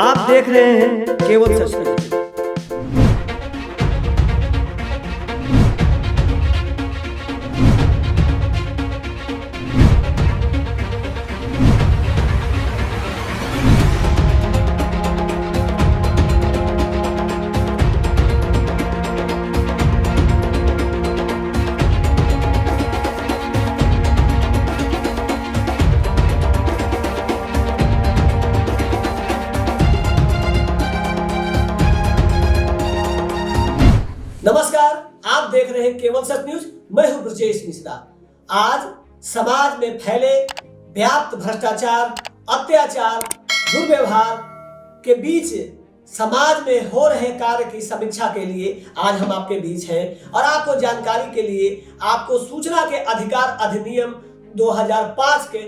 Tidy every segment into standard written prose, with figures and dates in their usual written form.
आप देख रहे हैं केवल सच न्यूज। नमस्कार, आप देख रहे हैं केवल सच न्यूज। मैं हूं ब्रजेश मिश्रा। आज समाज में फैले व्याप्त भ्रष्टाचार, अत्याचार, दुर्व्यवहार के बीच समाज में हो रहे कार्य की समीक्षा के लिए आज हम आपके बीच हैं और आपको जानकारी के लिए आपको सूचना के अधिकार अधिनियम 2005 के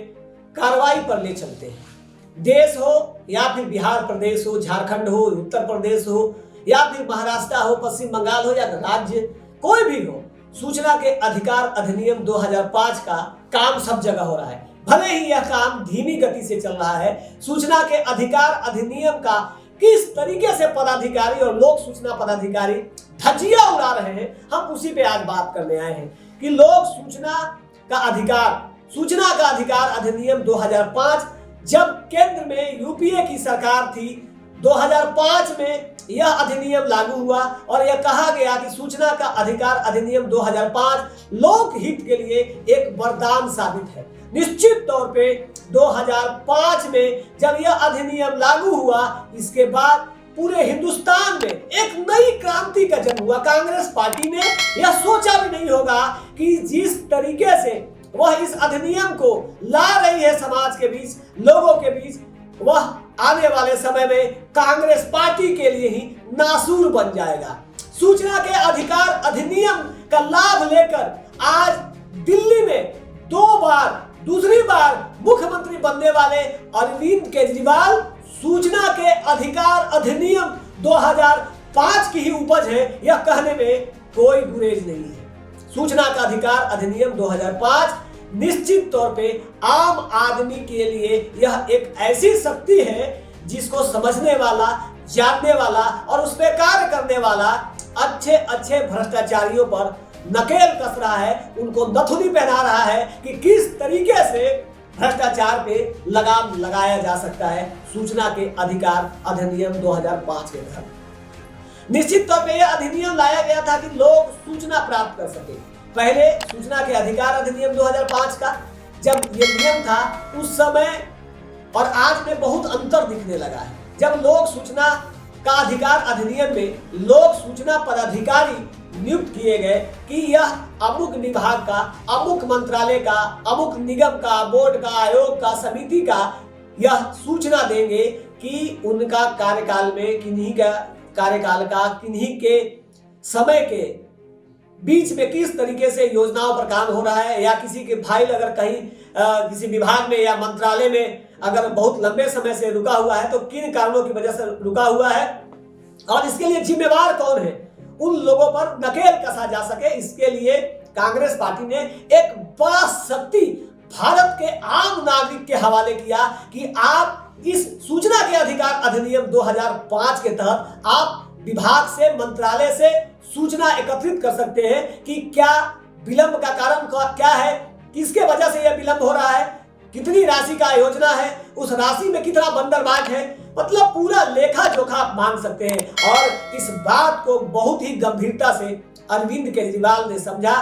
कार्रवाई पर ले चलते हैं। देश हो या फिर बिहार प्रदेश हो, झारखंड हो, उत्तर प्रदेश हो या फिर महाराष्ट्र हो, पश्चिम बंगाल हो या राज्य कोई भी हो, सूचना के अधिकार अधिनियम 2005 का काम सब जगह हो रहा है। भले ही यह काम धीमी गति से चल रहा है, सूचना के अधिकार अधिनियम का किस तरीके से पदाधिकारी और लोक सूचना पदाधिकारी धज्जियां उड़ा रहे हैं, हम उसी पे आज बात करने आए हैं कि लोक सूचना का अधिकार अधिनियम 2005 जब केंद्र में यूपीए की सरकार थी, 2005 में यह अधिनियम लागू हुआ और यह कहा गया कि सूचना का अधिकार अधिनियम 2005 लोक हित के लिए एक वरदान साबित है। निश्चित तौर पे 2005 में जब यह अधिनियम लागू हुआ, इसके बाद पूरे हिंदुस्तान में एक नई क्रांति का जन्म हुआ। कांग्रेस पार्टी ने यह सोचा भी नहीं होगा कि जिस तरीके से वह इस अधिनियम को ला रही है समाज के बीच, लोगों के बीच, वह आने वाले समय में कांग्रेस पार्टी के लिए ही नासूर बन जाएगा। सूचना के अधिकार अधिनियम का लाभ लेकर आज दिल्ली में दूसरी बार मुख्यमंत्री बनने वाले अरविंद केजरीवाल सूचना के अधिकार अधिनियम 2005 की ही उपज है, यह कहने में कोई गुरेज नहीं है। सूचना का अधिकार अधिनियम 2005 निश्चित तौर पे आम आदमी के लिए यह एक ऐसी शक्ति है जिसको समझने वाला, जानने वाला और उस पर कार्य करने वाला अच्छे भ्रष्टाचारियों पर नकेल कस रहा है, उनको नथुनी पहना रहा है कि किस तरीके से भ्रष्टाचार पे लगाम लगाया जा सकता है सूचना के अधिकार अधिनियम 2005 के तहत। निश्चित तौर पे यह अधिनियम लाया गया था कि लोग सूचना प्राप्त कर सके। पहले सूचना के अधिकार अधिनियम 2005 का जब ये नियम था, उस समय और आज में बहुत अंतर दिखने लगा है। जब लोक सूचना का अधिकार अधिनियम में लोक सूचना पदाधिकारी नियुक्त किए गए कि यह अमुक विभाग का, अमुक मंत्रालय का, अमुक निगम का, बोर्ड का, आयोग का, समिति का यह सूचना देंगे कि उनका कार्यकाल में किन्हीं के समय के बीच में किस तरीके से योजनाओं पर काम हो रहा है, या किसी के फाइल अगर कहीं किसी विभाग में या मंत्रालय में अगर बहुत लंबे समय से रुका हुआ है तो किन कारणों की वजह से रुका हुआ है और इसके लिए जिम्मेवार कौन है, उन लोगों पर नकेल कसा जा सके। इसके लिए कांग्रेस पार्टी ने एक बड़ा शक्ति भारत के आम नागरिक के हवाले किया कि आप इस सूचना के अधिकार अधिनियम 2005 के तहत आप विभाग से, मंत्रालय से सूचना एकत्रित कर सकते हैं कि क्या विलंब का कारण क्या है, किसके वजह से यह विलंब हो रहा है, कितनी राशि का योजना है, उस राशि में कितना बंदरबांट है, मतलब पूरा लेखा जोखा आप मांग सकते हैं। और इस बात को बहुत ही गंभीरता से अरविंद केजरीवाल ने समझा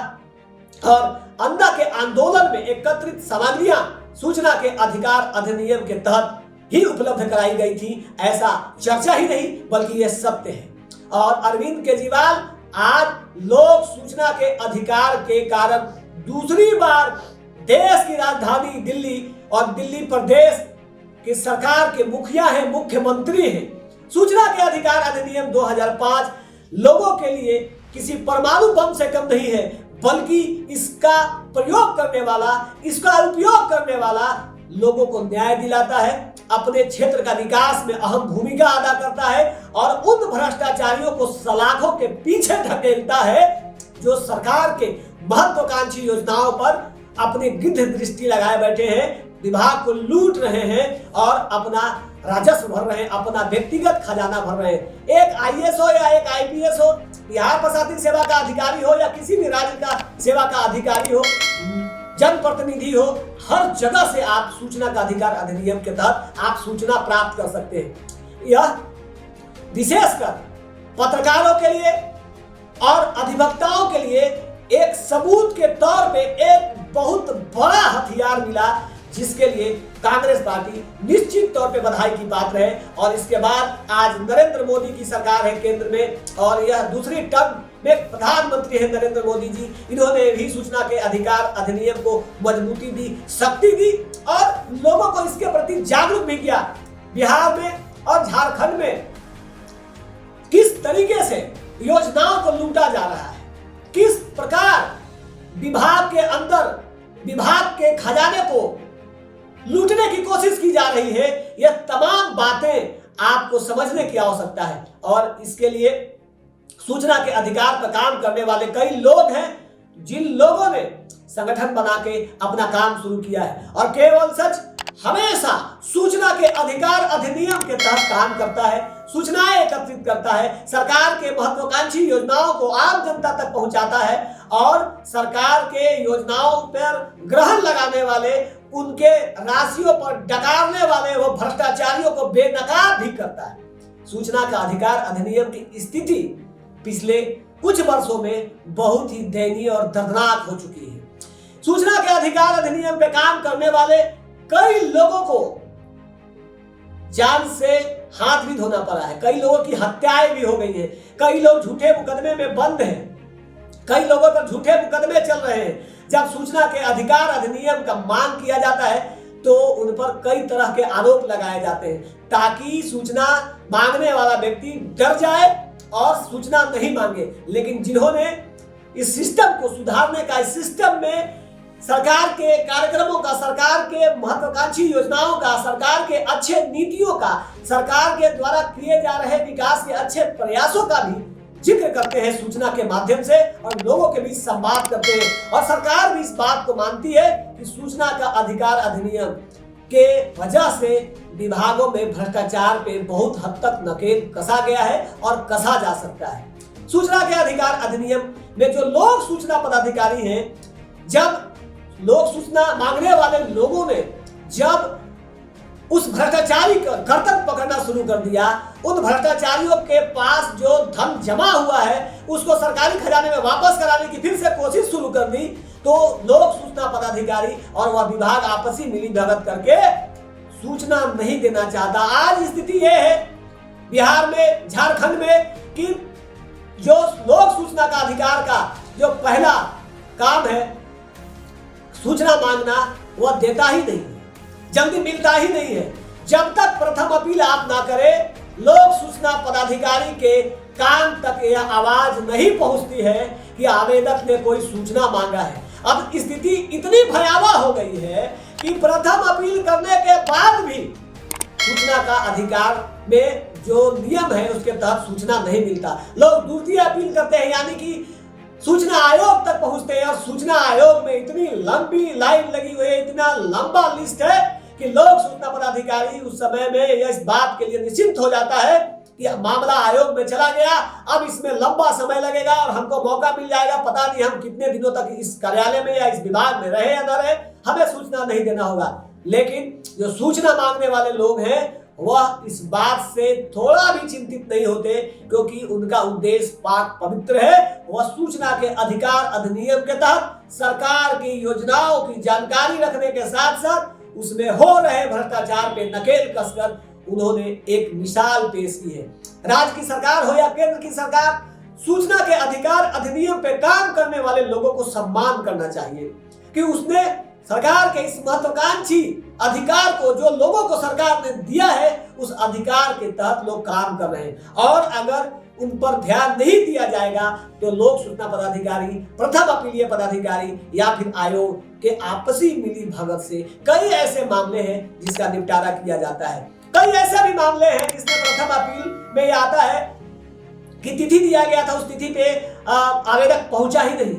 और अन्ना के आंदोलन में एकत्रित सामग्रियां सूचना के अधिकार अधिनियम के तहत ही उपलब्ध कराई गई थी। ऐसा चर्चा ही नहीं बल्कि यह सत्य है। और अरविंद केजरीवाल आज लोक सूचना के अधिकार के कारण दूसरी बार देश की राजधानी दिल्ली और दिल्ली प्रदेश की सरकार के मुखिया हैं, मुख्यमंत्री हैं। सूचना के अधिकार अधिनियम 2005 लोगों के लिए किसी परमाणु बम से कम नहीं है, बल्कि इसका प्रयोग करने वाला, इसका उपयोग करने वाला लोगों को न्याय दिलाता है, अपने क्षेत्र का विकास में अहम भूमिका अदा करता है और उन भ्रष्टाचारियों को सलाखों के पीछे ढकेलता है जो सरकार के महत्वाकांक्षी योजनाओं पर अपनी गिद्ध दृष्टि लगाए बैठे हैं, विभाग को लूट रहे हैं और अपना राजस्व भर रहे हैं, अपना व्यक्तिगत खजाना भर रहे हैं। एक आईएएस हो या एक आईपीएस हो, बिहार प्रशासनिक सेवा का अधिकारी हो या किसी भी राज्य का सेवा का अधिकारी हो, जनप्रतिनिधि हो, हर जगह से आप सूचना का अधिकार अधिनियम के तहत आप सूचना प्राप्त कर सकते हैं। यह विशेषकर पत्रकारों के लिए और अधिवक्ताओं के लिए एक सबूत के तौर पे एक बहुत बड़ा हथियार मिला, जिसके लिए कांग्रेस पार्टी निश्चित तौर पे बधाई की पात्र है। और इसके बाद आज नरेंद्र मोदी की सरकार है केंद्र में, और यह दूसरी टर्म में प्रधानमंत्री है नरेंद्र मोदी जी। इन्होंने भी सूचना के अधिकार अधिनियम को मजबूती दी, शक्ति दी और लोगों को इसके प्रति जागरूक भी किया। बिहार में और झारखंड में किस तरीके से योजनाओं को लूटा जा रहा है, किस प्रकार विभाग के अंदर विभाग के खजाने को लूटने की कोशिश की जा रही है, यह तमाम बातें आपको समझने की आवश्यकता है। और इसके लिए सूचना के अधिकार पर काम करने वाले कई लोग हैं, जिन लोगों ने संगठन बना के अपना काम शुरू किया है। और केवल सच हमेशा सूचना के अधिकार अधिनियम के तहत काम करता है, सूचनाएं एकत्रित करता है, सरकार के महत्वाकांक्षी योजनाओं को आम जनता तक पहुंचाता है और सरकार के योजनाओं पर ग्रहण लगाने वाले, उनके राशियों पर डकारने वाले वो भ्रष्टाचारियों को बेनकाब भी करता है। सूचना का अधिकार अधिनियम की स्थिति पिछले कुछ वर्षों में बहुत ही दयनीय और दर्दनाक हो चुकी है। सूचना के अधिकार अधिनियम पे काम करने वाले कई लोगों को जान से हाथ भी धोना पड़ा है, कई लोगों की हत्याएं भी हो गई हैं, कई लोग झूठे मुकदमे में बंद हैं, कई लोगों पर झूठे मुकदमे चल रहे हैं। जब सूचना के अधिकार अधिनियम का मांग किया जाता है तो उन पर कई तरह के आरोप लगाए जाते हैं, ताकि सूचना मांगने वाला व्यक्ति डर जाए और सूचना नहीं मांगे। लेकिन जिन्होंने इस सिस्टम को सुधारने का, इस सिस्टम में सरकार के कार्यक्रमों का, सरकार के महत्वाकांक्षी योजनाओं का, सरकार के अच्छे नीतियों का, सरकार के द्वारा किए जा रहे विकास के अच्छे प्रयासों का भी जिक्र करते हैं सूचना के माध्यम से और लोगों के बीच संवाद करते हैं। और सरकार भी इस बात को मानती है कि सूचना का अधिकार अधिनियम के वजह से विभागों में भ्रष्टाचार पे बहुत हद तक नकेल कसा गया है और कसा जा सकता है। सूचना के अधिकार अधिनियम में जो लोग सूचना पदाधिकारी हैं, जब लोग सूचना मांगने वाले लोगों ने जब उस भ्रष्टाचारी का गर्दन पकड़ना शुरू कर दिया, उन भ्रष्टाचारियों के पास जो धन जमा हुआ है उसको सरकारी खजाने में वापस कराने की फिर से कोशिश शुरू कर दी, तो लोग सूचना पदाधिकारी और वह विभाग आपसी मिलीभगत करके सूचना नहीं देना चाहता। आज स्थिति यह है बिहार में, झारखंड में, कि जो लोक सूचना का अधिकार का जो पहला काम है सूचना मांगना, वह देता ही नहीं है, जल्दी मिलता ही नहीं है। जब तक प्रथम अपील आप ना करें, लोक सूचना पदाधिकारी के कान तक यह आवाज नहीं पहुंचती है कि आवेदक ने कोई सूचना मांगा है। अब स्थिति इतनी भयावह हो गई है कि प्रथम अपील करने के बाद भी सूचना का अधिकार में जो नियम है उसके तहत सूचना नहीं मिलता। लोग द्वितीय अपील करते हैं, यानी कि सूचना आयोग तक पहुंचते हैं और सूचना आयोग में इतनी लंबी लाइन लगी हुई है, इतना लंबा लिस्ट है कि लोक सूचना पदाधिकारी उस समय में इस बात के लिए निश्चिंत हो जाता है कि मामला आयोग में चला गया, अब इसमें लंबा समय लगेगा और हमको मौका मिल जाएगा, पता नहीं हम कितने दिनों तक इस कार्यालय में या इस विभाग में रहे या न रहे, हमें सूचना नहीं देना होगा। लेकिन जो सूचना मांगने वाले लोग हैं वह इस बात से थोड़ा भी चिंतित नहीं होते, क्योंकि उनका उद्देश्य पाक पवित्र है। वह सूचना के अधिकार अधिनियम के तहत सरकार की योजनाओं की जानकारी रखने के साथ साथ उसमें हो रहे भ्रष्टाचार पे नकेल कसकर उन्होंने एक मिसाल पेश की है। राज्य की सरकार हो या केंद्र की सरकार, सूचना के अधिकार अधिनियम पे काम करने वाले लोगों को सम्मान करना चाहिए कि उसने सरकार के इस महत्वाकांक्षी अधिकार को, जो लोगों को सरकार ने दिया है, उस अधिकार के तहत लोग काम कर रहे हैं। और अगर उन पर ध्यान नहीं दिया जाएगा तो लोक सूचना पदाधिकारी, प्रथम अपीलीय पदाधिकारी या फिर आयोग के आपसी मिली भगत से कई ऐसे मामले हैं जिसका निपटारा किया जाता है। कई ऐसे भी मामले हैं जिसमें प्रथम अपील में आता है कि तिथि दिया गया था, उस तिथि पे आवेदक पहुंचा ही नहीं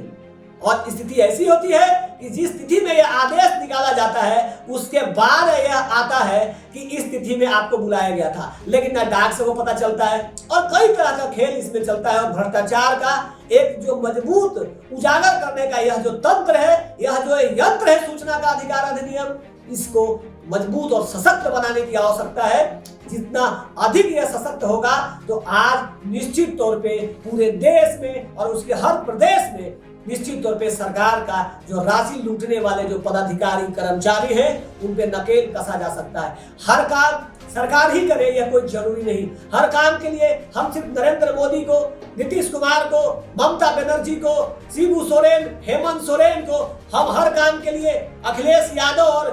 और स्थिति ऐसी होती है कि जिस तिथि में यह आदेश निकाला जाता है उसके बाद यह आता है कि इस तिथि में आपको बुलाया गया था, लेकिन ना डाक से वो पता चलता है। और कई तरह का खेल इसमें चलता है और भ्रष्टाचार का एक जो मजबूत उजागर करने का यह जो तंत्र है, यह जो यंत्र है सूचना का अधिकार अधिनियम, इसको मजबूत और सशक्त बनाने की आवश्यकता है। जितना अधिक यह सशक्त होगा तो आज निश्चित तौर पे पूरे देश में और उसके हर प्रदेश में निश्चित तौर पे सरकार का जो राशि लूटने वाले जो पदाधिकारी कर्मचारी हैं उन पे नकेल कसा जा सकता है। हर काम सरकार ही करे यह कोई जरूरी नहीं। हर काम के लिए हम सिर्फ नरेंद्र मोदी को, नीतीश कुमार को, ममता बनर्जी को, शिबू सोरेन, हेमंत सोरेन को, हम हर काम के लिए अखिलेश यादव और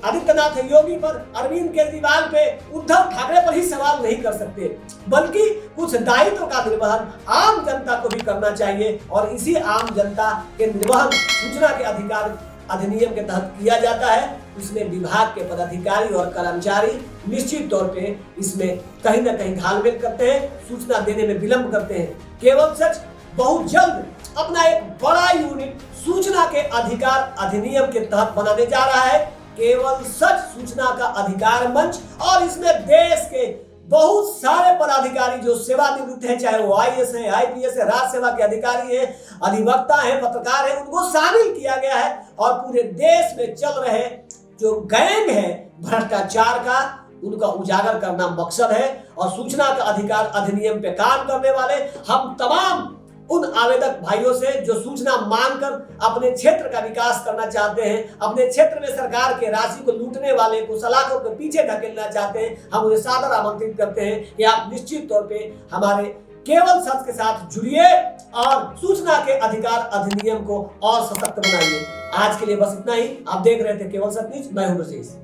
आदित्यनाथ योगी पर, अरविंद केजरीवाल पे, उद्धव ठाकरे पर ही सवाल नहीं कर सकते, बल्कि कुछ दायित्व का निर्वहन आम जनता को भी करना चाहिए। और इसी आम जनता के निर्वहन सूचना के अधिकार अधिनियम के तहत किया जाता है। इसमें विभाग के पदाधिकारी और कर्मचारी निश्चित तौर पे इसमें कहीं ना कहीं घालमेल करते हैं, सूचना देने में विलंब करते हैं। केवल सच बहुत जल्द अपना एक बड़ा यूनिट सूचना के अधिकार अधिनियम के तहत बनाने जा रहा है, केवल सच सूचना का अधिकार मंच। और इसमें देश के बहुत सारे पदाधिकारी जो सेवानिवृत्त हैं, चाहे वो आईएएस है, आईपीएस है, राज्य सेवा के अधिकारी हैं, अधिवक्ता हैं, पत्रकार हैं, उनको शामिल किया गया है। और पूरे देश में चल रहे जो गैंग है भ्रष्टाचार का, उनका उजागर करना मकसद है। और सूचना का अधिकार अधिनियम पे काम करने वाले हम तमाम उन आवेदक भाइयों से जो सूचना मांगकर अपने क्षेत्र का विकास करना चाहते हैं, अपने क्षेत्र में सरकार के राशि को लूटने वाले को सलाखों के पीछे ढकेलना चाहते हैं, हम उन्हें सादर आमंत्रित करते हैं कि आप निश्चित तौर पे हमारे केवल सच के साथ जुड़िए और सूचना के अधिकार अधिनियम को और सशक्त बनाइए। आज के लिए बस इतना ही। आप देख रहे थे केवल सच न्यूज, मैं हूं ब्रजेश।